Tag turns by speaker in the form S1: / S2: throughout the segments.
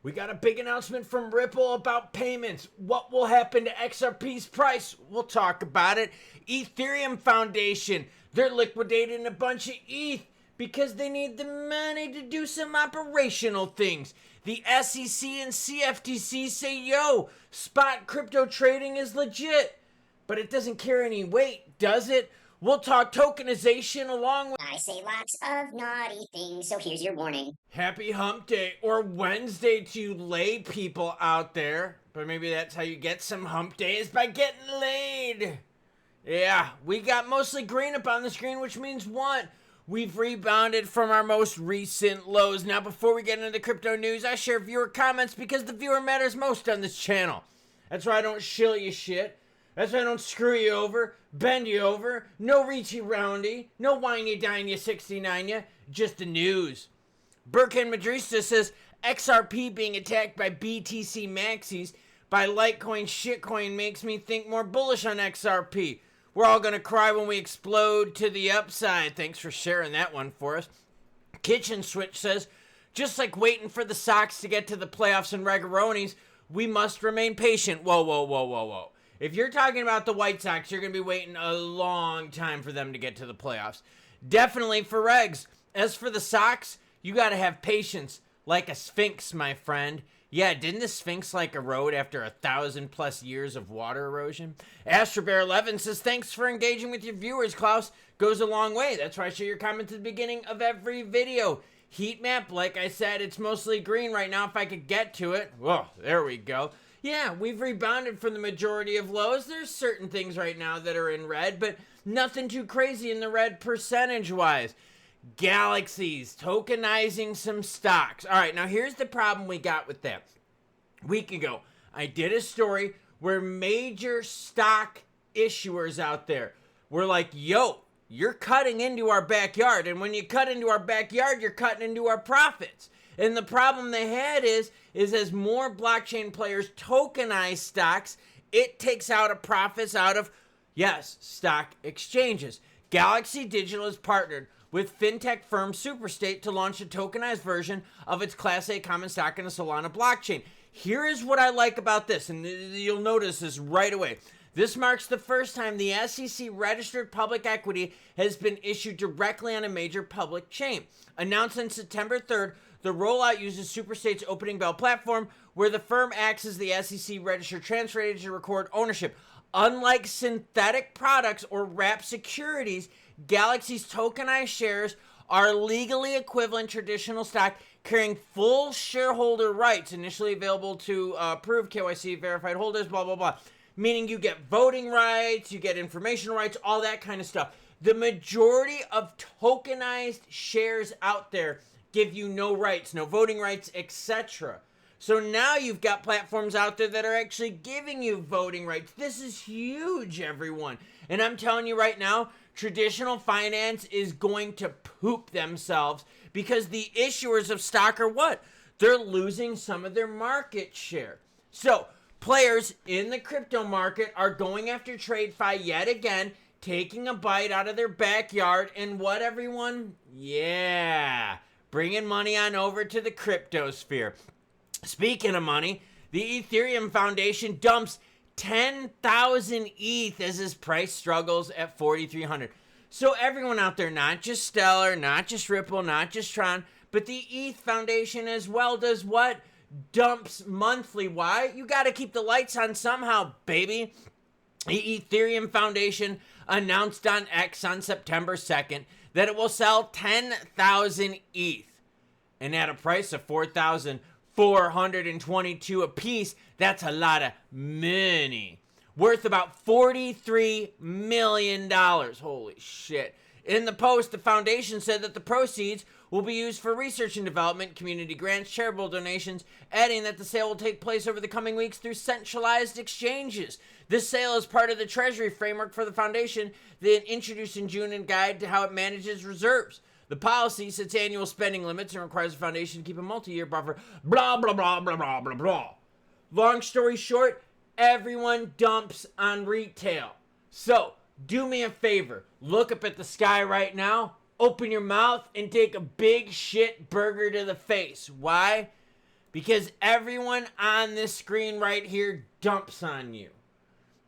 S1: We got a big announcement from Ripple about payments. What will happen to XRP's price? We'll talk about it. Ethereum Foundation, they're liquidating a bunch of ETH because they need the money to do some operational things. The SEC and CFTC say, yo, spot crypto trading is legit. But it doesn't carry any weight, does it? We'll talk tokenization along with...
S2: I say lots of naughty things, so here's your warning.
S1: Happy Hump Day, or Wednesday to you lay people out there. But maybe that's how you get some hump days, by getting laid. Yeah, we got mostly green up on the screen, which means what? We've rebounded from our most recent lows. Now, before we get into the crypto news, I share viewer comments because the viewer matters most on this channel. That's why I don't shill you shit. That's why I don't screw you over, bend you over, no reachy roundy, no whiny dine you 69 you, just the news. Burkin Madrista says XRP being attacked by BTC maxis by Litecoin shitcoin makes me think more bullish on XRP. We're all gonna cry when we explode to the upside. Thanks for sharing that one for us. Kitchen Switch says, just like waiting for the Sox to get to the playoffs and Regaronis, we must remain patient. Whoa, whoa, whoa, whoa, whoa. If you're talking about the White Sox, you're going to be waiting a long time for them to get to the playoffs. Definitely for Regs. As for the Sox, you got to have patience like a sphinx, my friend. Yeah, didn't the Sphinx like erode after 1,000+ years of water erosion? AstroBear11 says, thanks for engaging with your viewers, Klaus. Goes a long way. That's why I share your comments at the beginning of every video. Heat map, like I said, it's mostly green right now if I could get to it. Whoa, there we go. Yeah, we've rebounded from the majority of lows. There's certain things right now that are in red, but nothing too crazy in the red percentage-wise. Galaxies, tokenizing some stocks. All right, now here's the problem we got with that. A week ago, I did a story where major stock issuers out there were like, yo, you're cutting into our backyard, and when you cut into our backyard, you're cutting into our profits. And the problem they had is as more blockchain players tokenize stocks, it takes out a profits out of, yes, stock exchanges. Galaxy Digital has partnered with fintech firm Superstate to launch a tokenized version of its Class A common stock in the Solana blockchain. Here is what I like about this, and you'll notice this right away. This marks the first time the SEC registered public equity has been issued directly on a major public chain. Announced on September 3rd, the rollout uses Superstate's Opening Bell platform, where the firm acts as the SEC registered transfer agent to record ownership. Unlike synthetic products or wrapped securities, Galaxy's tokenized shares are legally equivalent traditional stock, carrying full shareholder rights, initially available to approved KYC verified holders, blah, blah, blah. Meaning you get voting rights, you get information rights, all that kind of stuff. The majority of tokenized shares out there give you no rights, no voting rights, etc. So now you've got platforms out there that are actually giving you voting rights. This is huge, everyone. And I'm telling you right now, traditional finance is going to poop themselves because the issuers of stock are what? They're losing some of their market share. So players in the crypto market are going after TradeFi yet again, taking a bite out of their backyard. And what, everyone? Yeah, bringing money on over to the crypto sphere. Speaking of money, the Ethereum Foundation dumps 10,000 ETH as his price struggles at 4,300. So everyone out there, not just Stellar, not just Ripple, not just Tron, but the ETH Foundation as well does what? Dumps monthly. Why? You got to keep the lights on somehow, baby. The Ethereum Foundation announced on X on September 2nd that it will sell 10,000 ETH. And at a price of 4,422 a piece, that's a lot of money. Worth about $43 million. Holy shit. In the post, the foundation said that the proceeds will be used for research and development, community grants, charitable donations, adding that the sale will take place over the coming weeks through centralized exchanges. This sale is part of the treasury framework for the foundation that introduced in June and guide to how it manages reserves. The policy sets annual spending limits and requires the foundation to keep a multi-year buffer, blah, blah, blah, blah, blah, blah, blah. Long story short, everyone dumps on retail. So, do me a favor. Look up at the sky right now, open your mouth, and take a big shit burger to the face. Why? Because everyone on this screen right here dumps on you.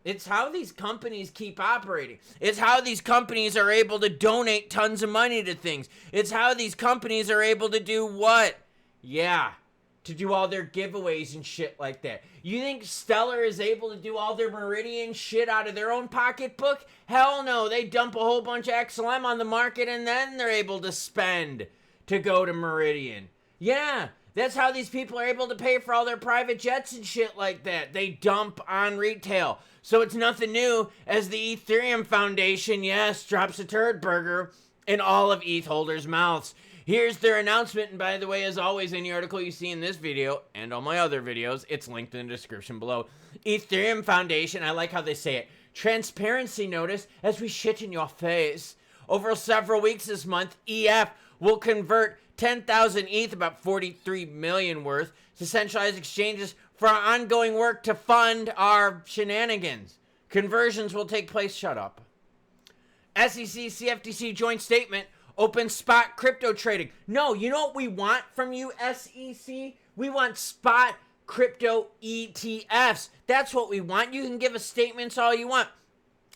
S1: It's how these companies keep operating. It's how these companies are able to donate tons of money to things. It's how these companies are able to do what? Yeah, to do all their giveaways and shit like that. You think Stellar is able to do all their Meridian shit out of their own pocketbook? Hell no, they dump a whole bunch of XLM on the market and then they're able to spend to go to Meridian. Yeah, that's how these people are able to pay for all their private jets and shit like that. They dump on retail. So it's nothing new as the Ethereum Foundation, yes, drops a turd burger in all of ETH holders' mouths. Here's their announcement, and by the way, as always, any article you see in this video and all my other videos, it's linked in the description below. Ethereum Foundation, I like how they say it, transparency notice as we shit in your face. Over several weeks this month, EF will convert 10,000 ETH, about 43 million worth, to centralized exchanges for our ongoing work to fund our shenanigans. Conversions will take place, shut up. SEC CFTC joint statement, open spot crypto trading. No, you know what we want from you, SEC? We want spot crypto ETFs. That's what we want. You can give us statements all you want.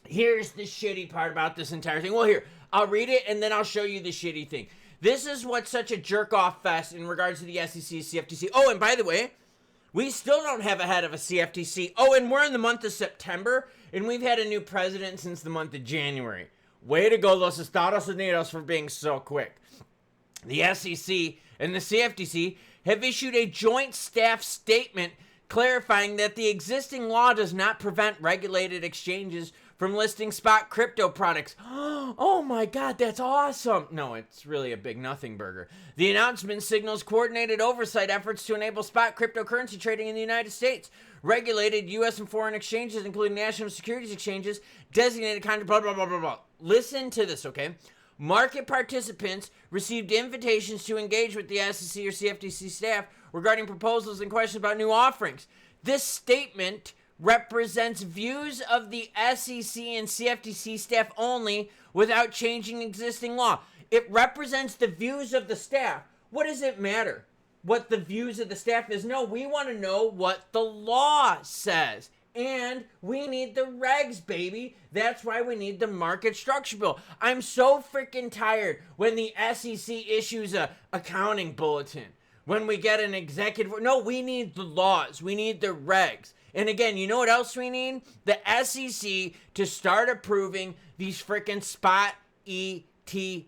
S1: Here's the shitty part about this entire thing. Well, here, I'll read it and then I'll show you the shitty thing. This is what's such a jerk-off fest in regards to the SEC, CFTC. Oh, and by the way, we still don't have a head of a CFTC. Oh, and we're in the month of September, and we've had a new president since the month of January. Way to go, Los Estados Unidos, for being so quick. The SEC and the CFTC have issued a joint staff statement clarifying that the existing law does not prevent regulated exchanges from listing spot crypto products. Oh my God, that's awesome. No, it's really a big nothing burger. The announcement signals coordinated oversight efforts to enable spot cryptocurrency trading in the United States. Regulated U.S. and foreign exchanges, including national securities exchanges, designated contract, blah, blah, blah, blah, blah. Listen to this, okay? Market participants received invitations to engage with the SEC or CFTC staff regarding proposals and questions about new offerings. This statement represents views of the SEC and CFTC staff only without changing existing law. It represents the views of the staff. What does it matter what the views of the staff is? No, we want to know what the law says. And we need the regs, baby. That's why we need the market structure bill. I'm so freaking tired when the SEC issues a accounting bulletin. When we get an executive... No, we need the laws. We need the regs. And again, you know what else we need? The SEC to start approving these freaking spot ETFs.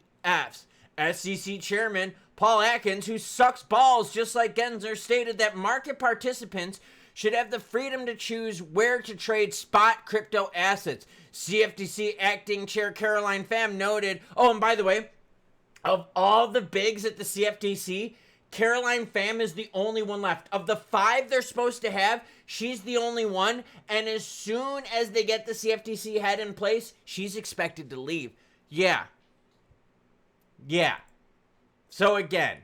S1: SEC Chairman Paul Atkins, who sucks balls just like Gensler, stated that market participants should have the freedom to choose where to trade spot crypto assets. CFTC Acting Chair Caroline Pham noted, oh, and by the way, of all the bigs at the CFTC, Caroline Pham is the only one left. Of the 5 they're supposed to have, she's the only one. And as soon as they get the CFTC head in place, she's expected to leave. Yeah. So again,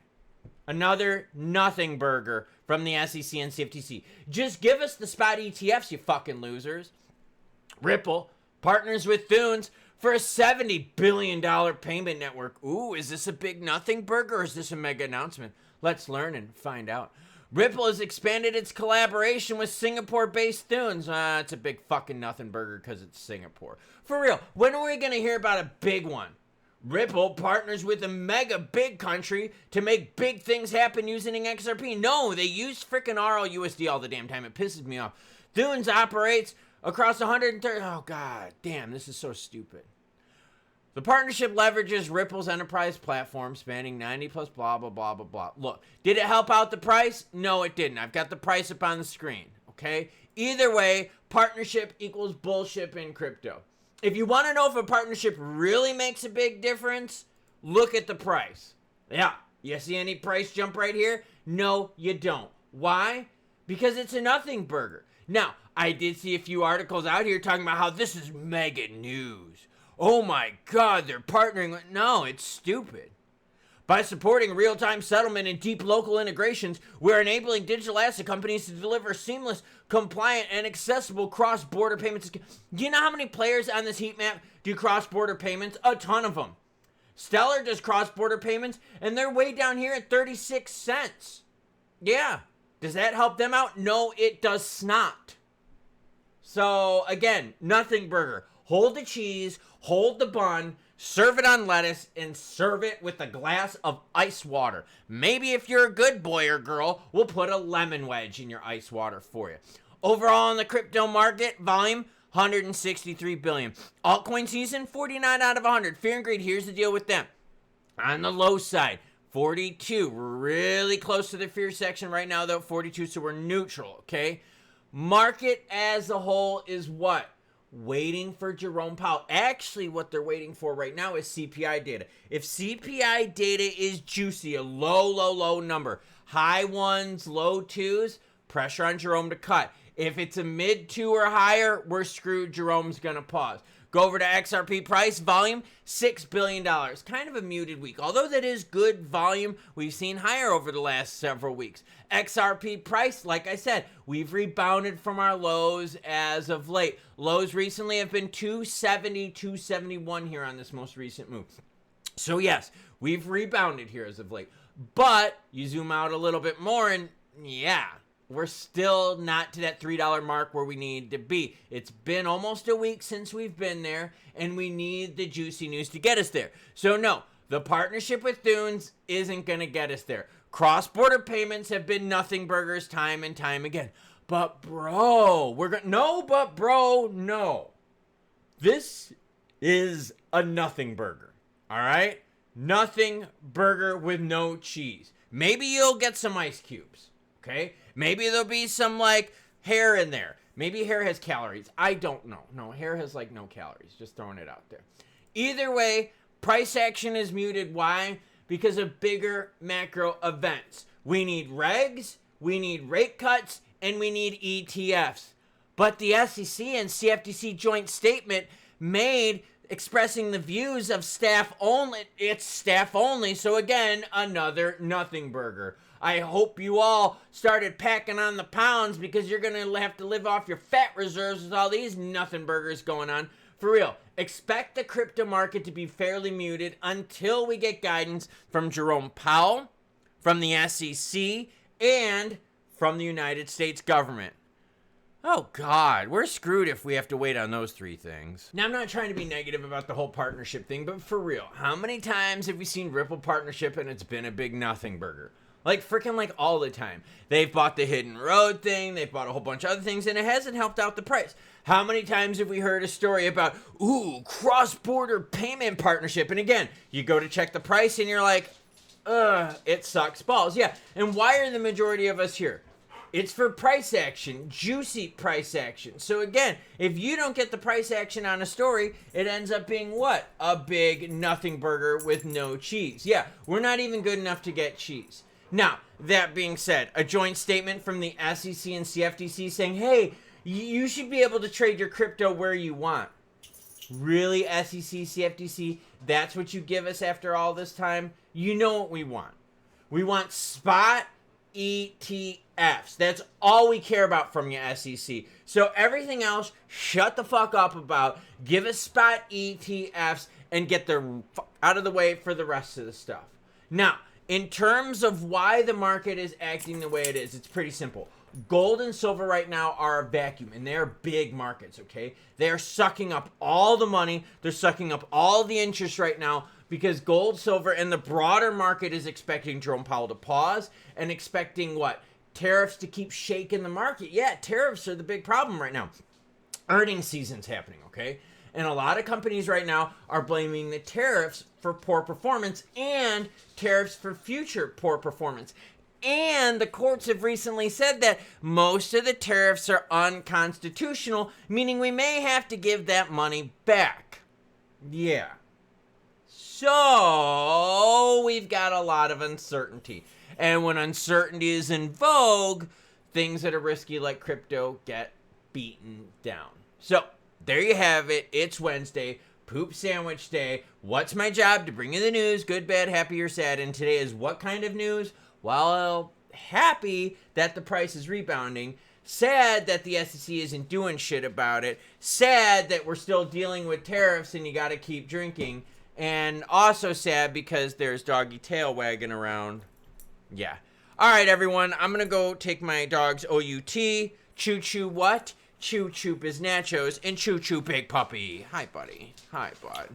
S1: another nothing burger from the SEC and CFTC. Just give us the spot ETFs, you fucking losers. Ripple partners with Thunes for a $70 billion payment network. Ooh, is this a big nothing burger or is this a mega announcement? Let's learn and find out. Ripple has expanded its collaboration with Singapore-based Thunes. It's a big fucking nothing burger because it's Singapore. For real, when are we going to hear about a big one? Ripple partners with a mega big country to make big things happen using XRP. No, they use freaking RLUSD all the damn time. It pisses me off. Thunes operates across 130... Oh, God damn, this is so stupid. The partnership leverages Ripple's enterprise platform spanning 90 plus blah, blah, blah, blah, blah. Look, did it help out the price? No, it didn't. I've got the price up on the screen, okay? Either way, partnership equals bullshit in crypto. If you want to know if a partnership really makes a big difference, look at the price. Yeah, you see any price jump right here? No, you don't. Why? Because it's a nothing burger. Now, I did see a few articles out here talking about how this is mega news. Oh my God, they're partnering with... No, it's stupid. By supporting real-time settlement and deep local integrations, we're enabling digital asset companies to deliver seamless, compliant, and accessible cross-border payments. Do you know how many players on this heat map do cross-border payments? A ton of them. Stellar does cross-border payments, and they're way down here at 36 cents. Yeah. Does that help them out? No, it does not. So again, nothing burger. Hold the cheese, hold the bun, serve it on lettuce, and serve it with a glass of ice water. Maybe if you're a good boy or girl, we'll put a lemon wedge in your ice water for you. Overall in the crypto market, volume 163 billion. Altcoin season 49 out of 100. Fear and greed, here's the deal with them. On the low side, 42. We're really close to the fear section right now though, 42, so we're neutral, okay? Market as a whole is what? Waiting for Jerome Powell. Actually, what they're waiting for right now is CPI data. If CPI data is juicy, a low number, high ones, low twos, pressure on Jerome to cut. If it's a mid two or higher, we're screwed. Jerome's going to pause. Go over to XRP price, volume, $6 billion. Kind of a muted week. Although that is good volume, we've seen higher over the last several weeks. XRP price, like I said, we've rebounded from our lows as of late. Lows recently have been 270, 271 here on this most recent move. So yes, we've rebounded here as of late. But you zoom out a little bit more and yeah, we're still not to that $3 mark where we need to be. It's been almost a week since we've been there, and we need the juicy news to get us there. So no, the partnership with Thunes isn't going to get us there. Cross-border payments have been nothing burgers time and time again. But bro, no. This is a nothing burger, all right? Nothing burger with no cheese. Maybe you'll get some ice cubes, okay? Maybe there'll be some, like, hair in there. Maybe hair has calories. I don't know. No, hair has, like, no calories. Just throwing it out there. Either way, price action is muted. Why? Because of bigger macro events. We need regs, we need rate cuts, and we need ETFs. But the SEC and CFTC joint statement made expressing the views of staff only. It's staff only. So again, another nothing burger. I hope you all started packing on the pounds because you're going to have to live off your fat reserves with all these nothing burgers going on. For real, expect the crypto market to be fairly muted until we get guidance from Jerome Powell, from the SEC, and from the United States government. Oh God, we're screwed if we have to wait on those three things. Now, I'm not trying to be negative about the whole partnership thing, but for real, how many times have we seen Ripple partnership and it's been a big nothing burger? Like, freaking like all the time. They've bought the Hidden Road thing, they've bought a whole bunch of other things, and it hasn't helped out the price. How many times have we heard a story about, ooh, cross-border payment partnership? And again, you go to check the price and you're like, it sucks balls. Yeah, and why are the majority of us here? It's for price action, juicy price action. So again, if you don't get the price action on a story, it ends up being what? A big nothing burger with no cheese. Yeah, we're not even good enough to get cheese. Now, that being said, a joint statement from the SEC and CFTC saying, hey, you should be able to trade your crypto where you want. Really, SEC, CFTC, that's what you give us after all this time? You know what we want. We want spot ETFs. That's all we care about from you, SEC. So everything else, shut the fuck up about. Give us spot ETFs and get the out of the way for the rest of the stuff. Now, in terms of why the market is acting the way it is, it's pretty simple. Gold and silver right now are a vacuum, and they're big markets, okay? They're sucking up all the money. They're sucking up all the interest right now because gold, silver, and the broader market is expecting Jerome Powell to pause and expecting what? Tariffs to keep shaking the market. Yeah, tariffs are the big problem right now. Earnings season's happening, okay? And a lot of companies right now are blaming the tariffs for poor performance and tariffs for future poor performance. And the courts have recently said that most of the tariffs are unconstitutional, meaning we may have to give that money back. Yeah. So we've got a lot of uncertainty. And when uncertainty is in vogue, things that are risky like crypto get beaten down. So there you have it. It's Wednesday, Poop Sandwich Day. What's my job? To bring you the news, good, bad, happy, or sad. And today is what kind of news? Well, happy that the price is rebounding. Sad that the SEC isn't doing shit about it. Sad that we're still dealing with tariffs and you got to keep drinking. And also sad because there's doggy tail wagging around. Yeah. All right, everyone. I'm going to go take my dog's OUT. Choo choo what? Choo choo biz nachos and choo choo big puppy. Hi, buddy. Hi, bud.